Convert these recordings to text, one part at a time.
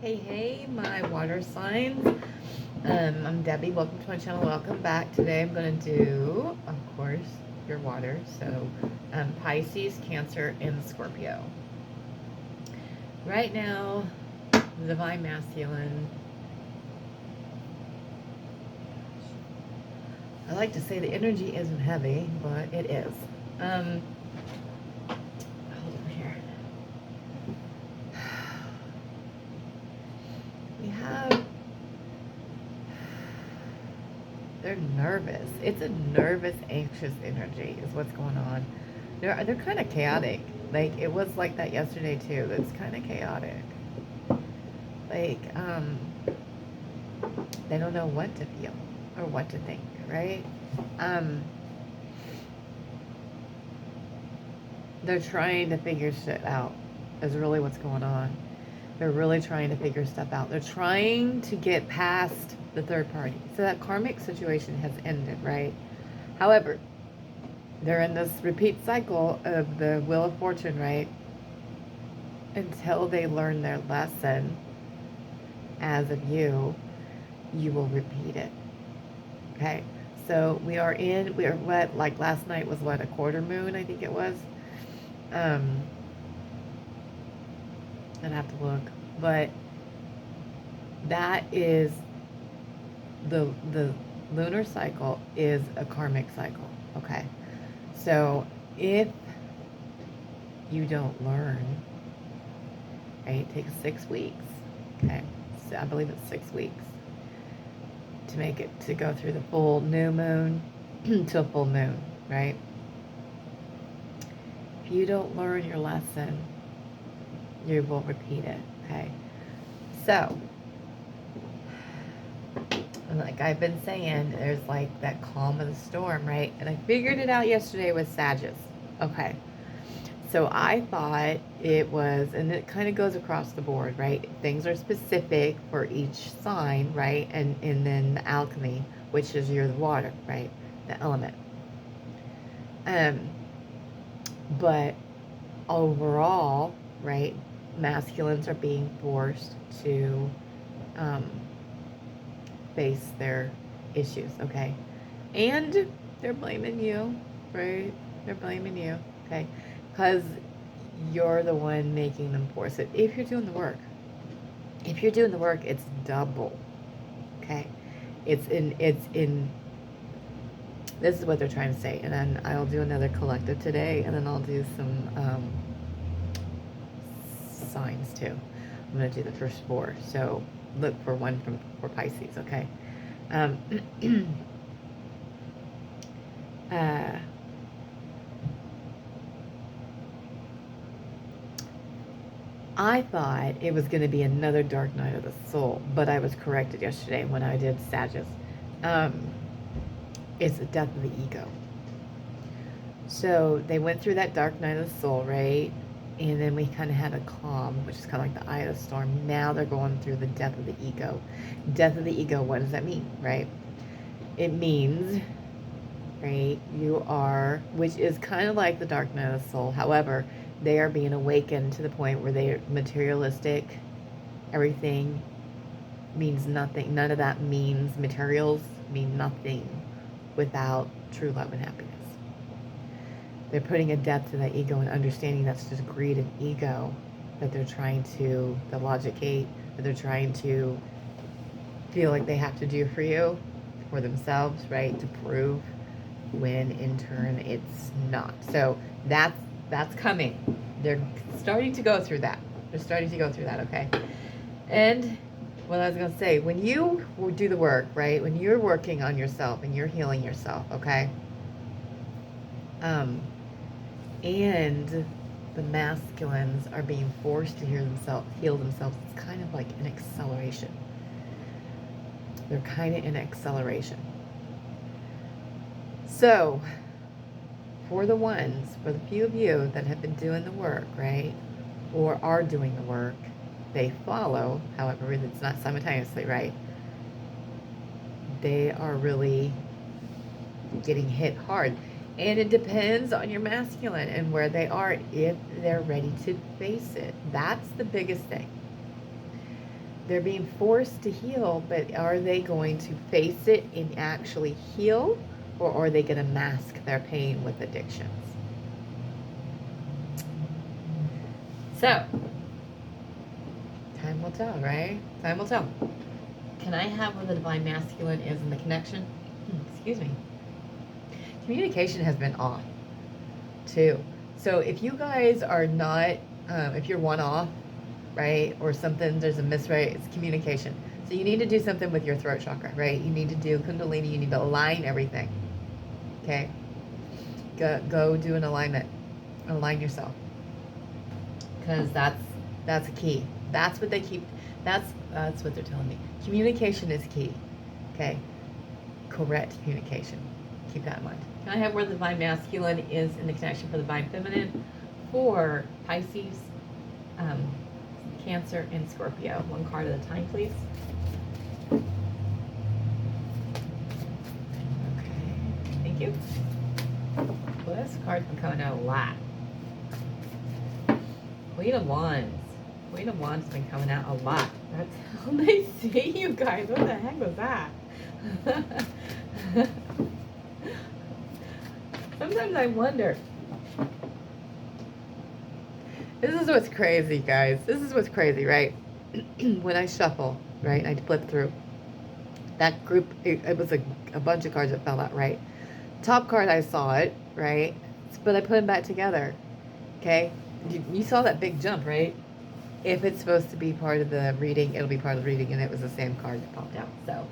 Hey, my water signs. I'm Debbie. Welcome to my channel. Welcome back. Today I'm going to do, of course, your water. So, Pisces, Cancer, and Scorpio. Right now, the Divine Masculine. I like to say the energy isn't heavy, but it is. Hold over here. We have. They're nervous. It's a nervous, anxious energy is what's going on. They're kind of chaotic. Like, it was like that yesterday too. That's kind of chaotic. Like, they don't know what to feel or what to think, right? They're trying to figure shit out is really what's going on. They're really trying to figure stuff out. They're trying to get past the third party. So that karmic situation has ended, right? However, they're in this repeat cycle of the Wheel of Fortune, right? Until they learn their lesson as of you will repeat it. Okay? So we are what, like last night was what, a quarter moon, I think it was. I'd have to look. But that is the lunar cycle is a karmic cycle. Okay. So if you don't learn, right, it takes 6 weeks. Okay. So I believe it's 6 weeks to make it, to go through the full new moon to a full moon, right? If you don't learn your lesson, you will repeat it. Okay. So, like I've been saying, there's like that calm of the storm, right? And I figured it out yesterday with Sagittarius. Okay. So I thought it was, and it kind of goes across the board, right? Things are specific for each sign, right? And then the alchemy, which is you're the water, right? The element. But overall, right? Masculines are being forced to face their issues, okay? And they're blaming you, right? They're blaming you, okay? Because you're the one making them force it. If you're doing the work, it's double, okay? It's in, this is what they're trying to say. And then I'll do another collective today, and then I'll do some signs too. I'm going to do the first 4. So look for one for Pisces, okay? I thought it was going to be another dark night of the soul, but I was corrected yesterday when I did Sagittarius. It's the death of the ego. So they went through that dark night of the soul, right? And then we kind of had a calm, which is kind of like the eye of the storm. Now they're going through the death of the ego. Death of the ego, what does that mean, right? It means, right, you are, which is kind of like the dark night of the soul. However, they are being awakened to the point where they are materialistic. Everything means nothing. None of that means, materials mean nothing without true love and happiness. They're putting a death to that ego and understanding that's just greed and ego that they're trying to, the logic gate, that they're trying to feel like they have to do for you, for themselves, right, to prove, when in turn it's not. So that's coming. They're starting to go through that. Okay? And what I was going to say, when you do the work, right, when you're working on yourself and you're healing yourself, okay, and the masculines are being forced to heal themselves, it's kind of like an acceleration. They're kind of in acceleration. So, for the few of you that have been doing the work, right, or are doing the work, they follow, however, it's not simultaneously, right, they are really getting hit hard. And it depends on your masculine and where they are, if they're ready to face it. That's the biggest thing. they're being forced to heal, but are they going to face it and actually heal, or are they going to mask their pain with addictions? So, time will tell, right? Time will tell. Can I have where the divine masculine is in the connection? Excuse me. Communication has been on, too. So if you guys are not, if you're one off, right, or something, there's a misread, it's communication. So you need to do something with your throat chakra, right? You need to do kundalini, you need to align everything, okay? Go do an alignment, align yourself, because that's a key. That's what they keep, that's what they're telling me. Communication is key, okay? Correct communication. Keep that in mind. Can I have where the divine masculine is in the connection for the divine feminine for Pisces, Cancer, and Scorpio? One card at a time, please. Okay, thank you. Well, this card's been coming out a lot. Queen of Wands. Queen of Wands has been coming out a lot. That's how they see you guys. What the heck was that? Sometimes I wonder. This is what's crazy, guys. This is what's crazy, right? When I shuffle, right, I flip through that group, it was a bunch of cards that fell out, right? Top card, I saw it, right? But I put them back together, okay? You saw that big jump, right? If it's supposed to be part of the reading, it'll be part of the reading, and it was the same card that popped out. So,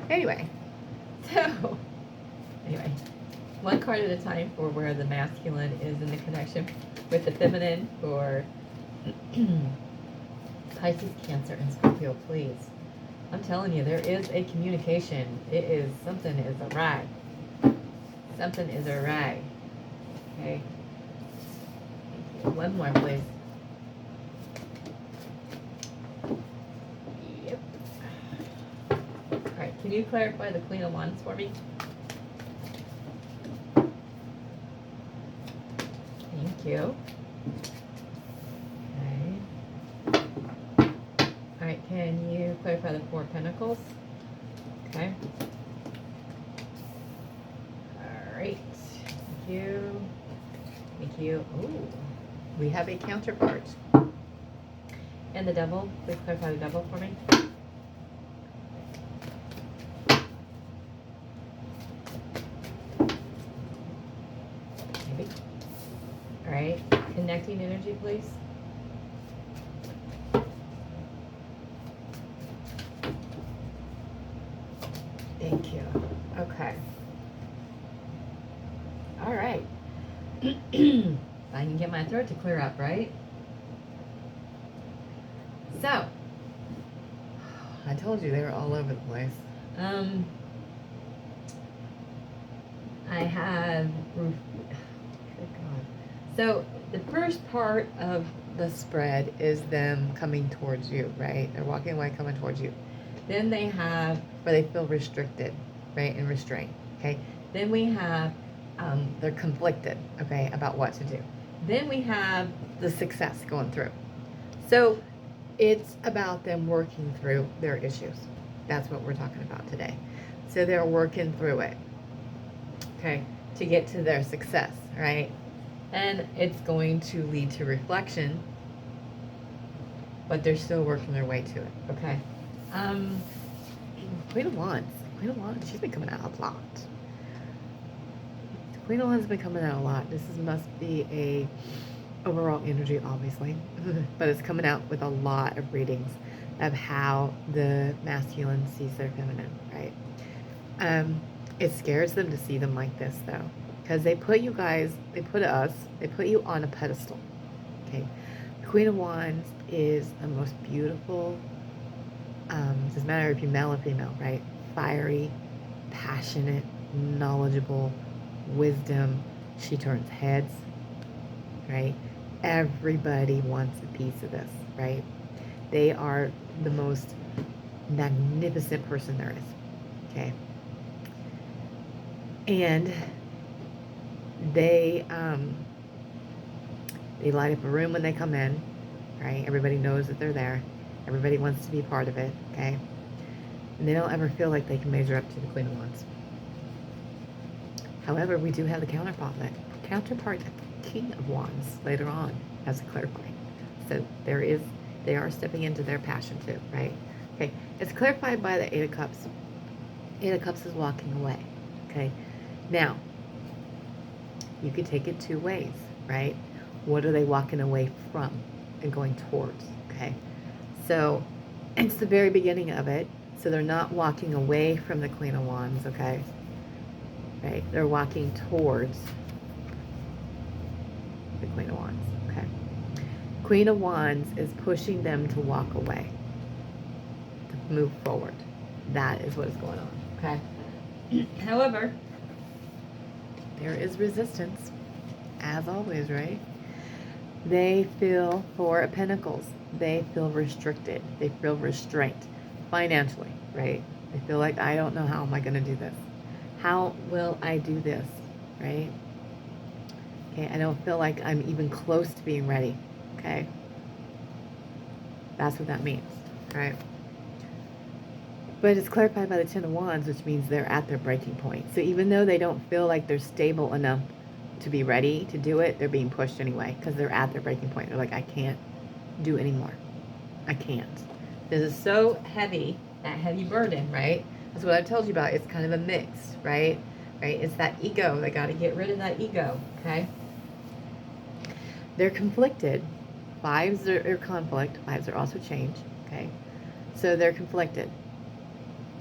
anyway, one card at a time for where the masculine is in the connection with the feminine for Pisces, Cancer, and Scorpio, please. I'm telling you, there is a communication. It is, something is awry. Something is awry. Okay. Thank you. One more, please. Yep. All right, can you clarify the Queen of Wands for me? Thank you. Okay. All right, can you clarify the Four of Pentacles? Okay. All right. Thank you. Thank you. Ooh, we have a counterpart. And the Devil. Please clarify the Devil for me. Maybe. All right. Connecting energy, please. Thank you. Okay. All right. I can get my throat to clear up, right? So, I told you they were all over the place. I have, good God. So the first part of the spread is them coming towards you, right? They're walking away, coming towards you. Then they have where they feel restricted, right, and restrained, okay? Then we have they're conflicted, okay, about what to do. Then we have the success going through. So it's about them working through their issues. That's what we're talking about today. So they're working through it, okay, to get to their success, right? And it's going to lead to reflection, but they're still working their way to it, okay? Queen of Wands. Queen of Wands, she's been coming out a lot. Queen of Wands has been coming out a lot. This must be a overall energy, obviously, but it's coming out with a lot of readings of how the masculine sees their feminine, right? It scares them to see them like this, though, because they put you guys, they put you on a pedestal, okay? Queen of Wands is the most beautiful, it doesn't matter if you're male or female, right? Fiery, passionate, knowledgeable, wisdom. She turns heads, right? Everybody wants a piece of this, right? They are the most magnificent person there is, okay? And they light up a room when they come in, right? Everybody knows that they're there. Everybody wants to be part of it, okay? And they don't ever feel like they can measure up to the Queen of Wands. However, we do have the counterpart, the King of Wands later on as a clairvoyant. So they are stepping into their passion too, right? Okay, it's clarified by the Eight of Cups. Eight of Cups is walking away, okay? Now, you could take it two ways, right? What are they walking away from and going towards, okay? So, it's the very beginning of it. So they're not walking away from the Queen of Wands, okay? Right? They're walking towards the Queen of Wands, okay? Queen of Wands is pushing them to walk away, to move forward. That is what is going on, okay? However, there is resistance, as always, right? They feel Four of Pentacles. They feel restricted. They feel restraint financially, right? They feel like, I don't know how am I going to do this. How will I do this, right? Okay, I don't feel like I'm even close to being ready, okay? That's what that means, right? But it's clarified by the Ten of Wands, which means they're at their breaking point. So even though they don't feel like they're stable enough to be ready to do it, they're being pushed anyway because they're at their breaking point. They're like, I can't do anymore. I can't. This is so heavy, that heavy burden, right? That's what I told you about. It's kind of a mix, right? Right? It's that ego. They got to get rid of that ego, okay? They're conflicted. Fives are conflict. Fives are also change, okay? So they're conflicted.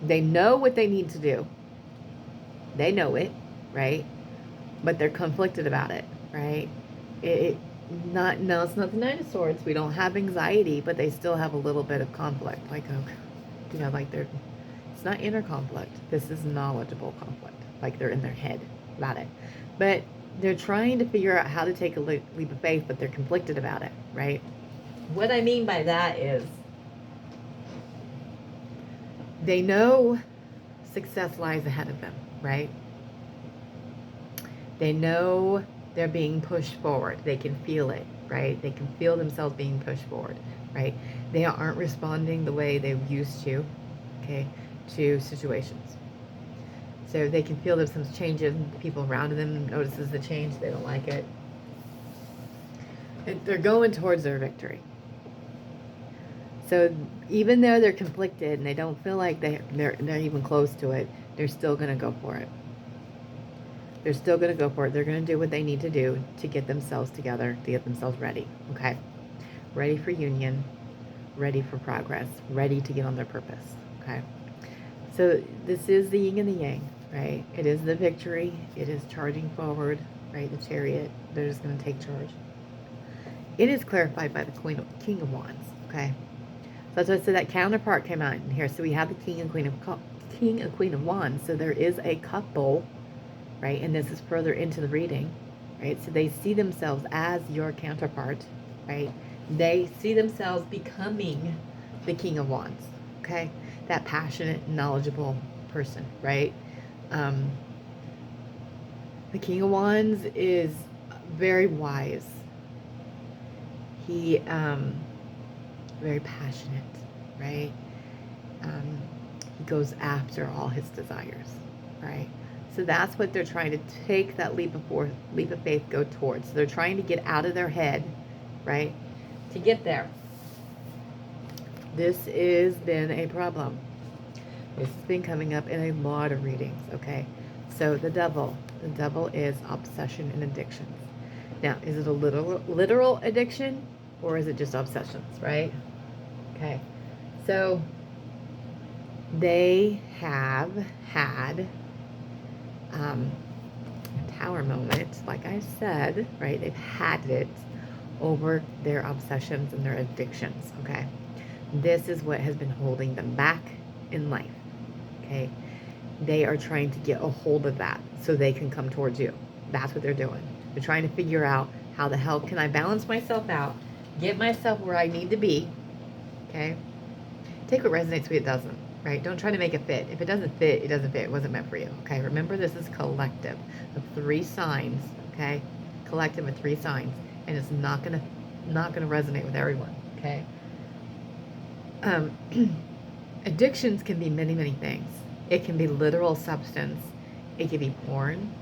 They know what they need to do. They know it, right? But they're conflicted about it, right? It's not the Nine of Swords. We don't have anxiety, but they still have a little bit of conflict. Like, you know, like it's not inner conflict. This is knowledgeable conflict. Like they're in their head about it. But they're trying to figure out how to take a leap of faith, but they're conflicted about it, right? What I mean by that is they know success lies ahead of them, right? They know they're being pushed forward. They can feel it, right? They can feel themselves being pushed forward, right? They aren't responding the way they used to, okay, to situations. So they can feel themselves changing. The people around them notices the change. They don't like it. They're going towards their victory. So even though they're conflicted and they don't feel like they're even close to it, they're still going to go for it. They're still going to go for it. They're going to do what they need to do to get themselves together, to get themselves ready, okay? Ready for union, ready for progress, ready to get on their purpose, okay? So this is the yin and the yang, right? It is the victory. It is charging forward, right? The Chariot. They're just going to take charge. It is clarified by the King of Wands, okay? So that's why I said that counterpart came out in here. So we have the King and Queen of Wands. So there is a couple, right? And this is further into the reading, right? So they see themselves as your counterpart, right? They see themselves becoming the King of Wands, okay? That passionate, knowledgeable person, right? The King of Wands is very wise. He, very passionate, right? He goes after all his desires, right? So that's what they're trying to take that leap of faith, go towards. So they're trying to get out of their head, right? To get there. This has been a problem. This has been coming up in a lot of readings, okay? So the devil is obsession and addictions. Now, is it a literal addiction or is it just obsessions, right? Okay, so they have had a tower moment, like I said, right? They've had it over their obsessions and their addictions, okay? This is what has been holding them back in life, okay? They are trying to get a hold of that so they can come towards you. That's what they're doing. They're trying to figure out how the hell can I balance myself out, get myself where I need to be, okay? Take what resonates, what it doesn't, right? Don't try to make it fit. If it doesn't fit, it doesn't fit. It wasn't meant for you, okay? Remember, this is collective of 3 signs, okay? Collective of 3 signs, and it's not gonna resonate with everyone, okay? Um, addictions can be many, many things. It can be literal substance. It could be porn.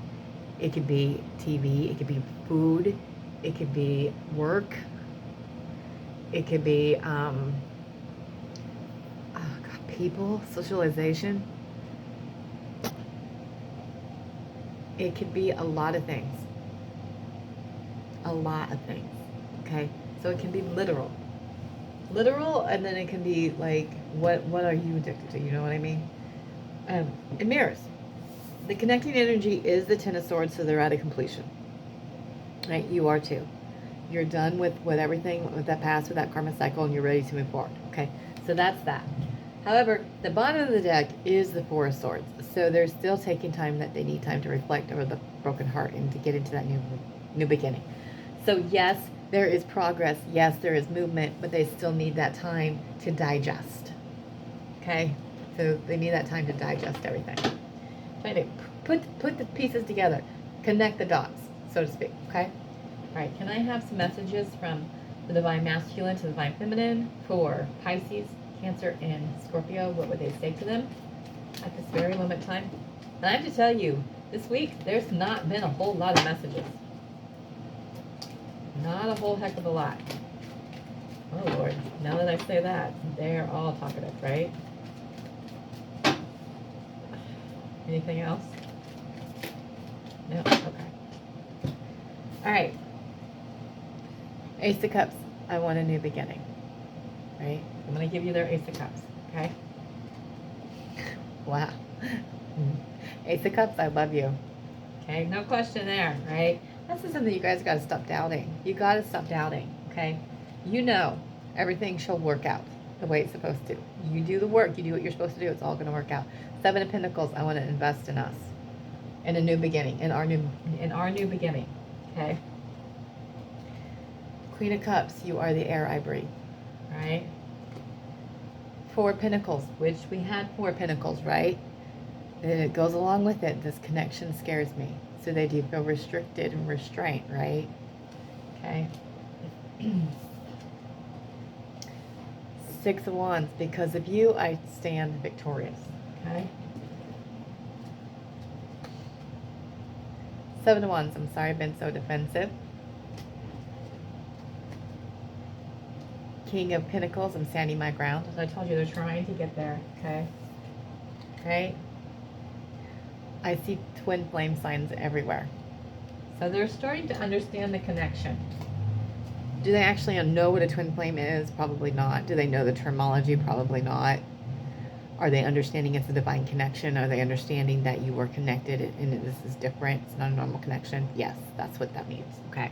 It could be TV. It could be food. It could be work. It could be oh God, people, socialization. It could be a lot of things. A lot of things. Okay? So it can be literal. Literal, and then it can be like, what are you addicted to? You know what I mean? It mirrors. The connecting energy is the Ten of Swords, so they're at a completion. Right? You are too. You're done with everything, with that past, with that karma cycle, and you're ready to move forward. Okay? So that's that. However, the bottom of the deck is the Four of Swords. So they're still taking time, that they need time to reflect over the broken heart and to get into that new beginning. So yes, there is progress. Yes, there is movement, but they still need that time to digest. Okay? So they need that time to digest everything. Trying to put the pieces together. Connect the dots, so to speak. Okay? All right, can I have some messages from the Divine Masculine to the Divine Feminine for Pisces, Cancer, and Scorpio? What would they say to them at this very moment in time? And I have to tell you, this week, there's not been a whole lot of messages. Not a whole heck of a lot. Oh, Lord. Now that I say that, they're all talkative, right? Anything else? No? Okay. All right. Ace of Cups. I want a new beginning. Right? I'm going to give you their Ace of Cups. Okay? Wow. Ace of Cups, I love you. Okay? No question there, right? This is something you guys got to stop doubting. You got to stop doubting. Okay? You know everything shall work out the way it's supposed to. You do the work. You do what you're supposed to do. It's all going to work out. Seven of Pentacles. I want to invest in us. In a new beginning. In our new beginning. Okay? Queen of Cups. You are the air I breathe. Right? Four of Pentacles, which we had Four of Pentacles, right? And it goes along with it. This connection scares me. So they do feel restricted and restraint, right? Okay. Six of Wands. Because of you, I stand victorious. Okay. Seven of Wands. I'm sorry I've been so defensive. King of Pentacles. I'm standing my ground. As I told you, they're trying to get there. Okay. Right? I see twin flame signs everywhere. So they're starting to understand the connection. Do they actually know what a twin flame is? Probably not. Do they know the terminology? Probably not. Are they understanding it's a divine connection? Are they understanding that you are connected and this is different? It's not a normal connection? Yes, that's what that means. Okay.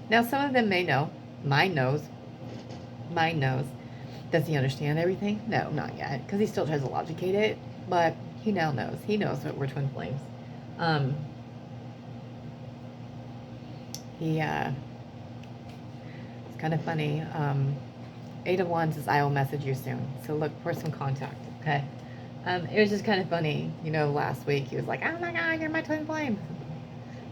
Now, some of them may know. Mine knows. Mine knows. Does he understand everything? No, not yet. Because he still tries to logicate it. But he now knows. He knows that we're twin flames. It's kind of funny. Eight of Wands is, I will message you soon. So look for some contact, okay? It was just kind of funny. You know, last week he was like, oh my God, you're my twin flame.